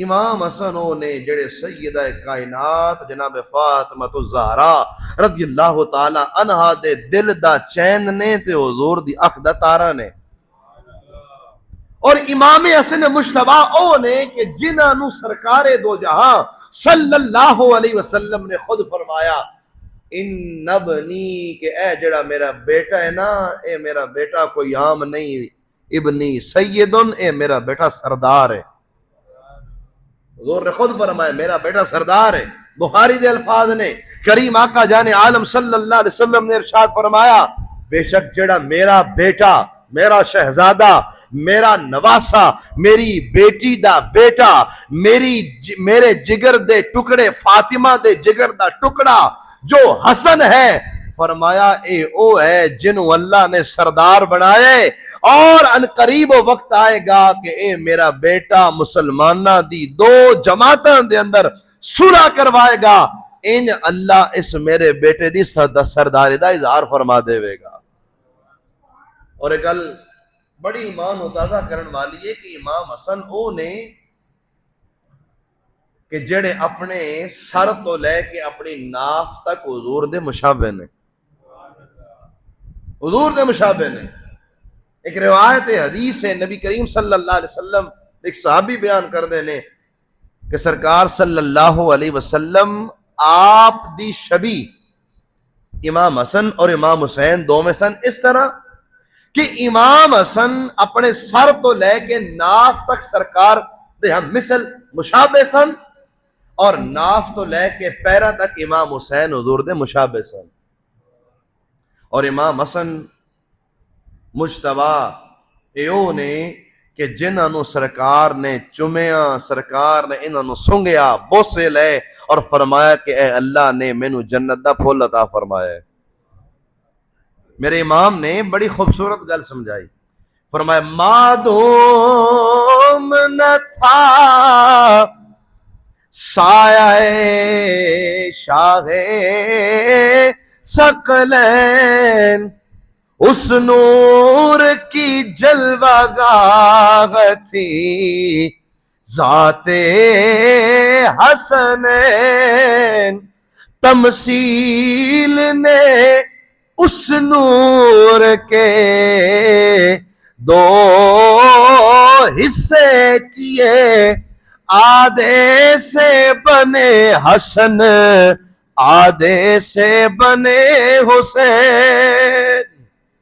امام حسن وہ نے جڑے سیدہ کائنات جناب فاطمہ الزہرا رضی اللہ تعالی عنہا دے دل دا چین نے تے حضور دی اکھ دا تارا نے، اور امام حسن مجتبی او نے کہ جنہاں نو سرکار دو جہاں صلی اللہ علیہ وسلم نے خود فرمایا ان ابنی کہ اے جڑا میرا بیٹا ہے نا، اے میرا بیٹا کوئی عام نہیں، ابنی سیدن، اے میرا بیٹا سردار ہے۔ حضور نے خود فرمایا میرا بیٹا سردار ہے۔ بخاری دے الفاظ نے، کریم آقا جان عالم صلی اللہ علیہ وسلم نے ارشاد فرمایا بے شک جڑا میرا بیٹا، میرا شہزادہ، میرا نواسا، میری بیٹی دا بیٹا، میرے جگر دے ٹکڑے، فاطمہ دے جگر دا ٹکڑا جو حسن ہے، فرمایا اے او ہے جنہوں اللہ نے سردار بنائے، اور ان قریب وقت آئے گا کہ اے میرا بیٹا مسلمانہ دی دو جماعتاں دے اندر صلح کروائے گا، ان اللہ اس میرے بیٹے دی سرداری دا اظہار فرما دے گا۔ اور ایک گل بڑی ایمان و تازہ کرن والی ہے کہ امام حسن او نے کہ جڑے اپنے سر تو لے کے اپنی ناف تک حضور دے مشابہ نے، حضور دے مشابہ نے۔ ایک روایت حدیث ہے، نبی کریم صلی اللہ علیہ وسلم ایک صحابی بیان کر دینے کہ سرکار صلی اللہ علیہ وسلم آپ دی شبی امام حسن اور امام حسین دو میں سن اس طرح کہ امام حسن اپنے سر تو لے کے ناف تک سرکار دے ہم مثل مشابہ سن، اور ناف تو لے کے پیرا تک امام حسین حضور دے مشابہ سن۔ اور امام حسن مجتبی ایو نے کہ جنہاں نو سرکار نے چمیا، سرکار نے انہاں نو سنگیا، بوسے لے اور فرمایا کہ اے اللہ نے مینوں جنت دا پھول عطا فرمایا ہے۔ میرے امام نے بڑی خوبصورت گل سمجھائی، فرمایا معدوم نہ تھا سایہ شاہ ثقلین، اس نور کی جلوہ گاہ تھی ذات حسنین، تمثیل نے اس نور کے دو حصے کیے، آدھے سے بنے حسن، آدھے سے بنے حسین۔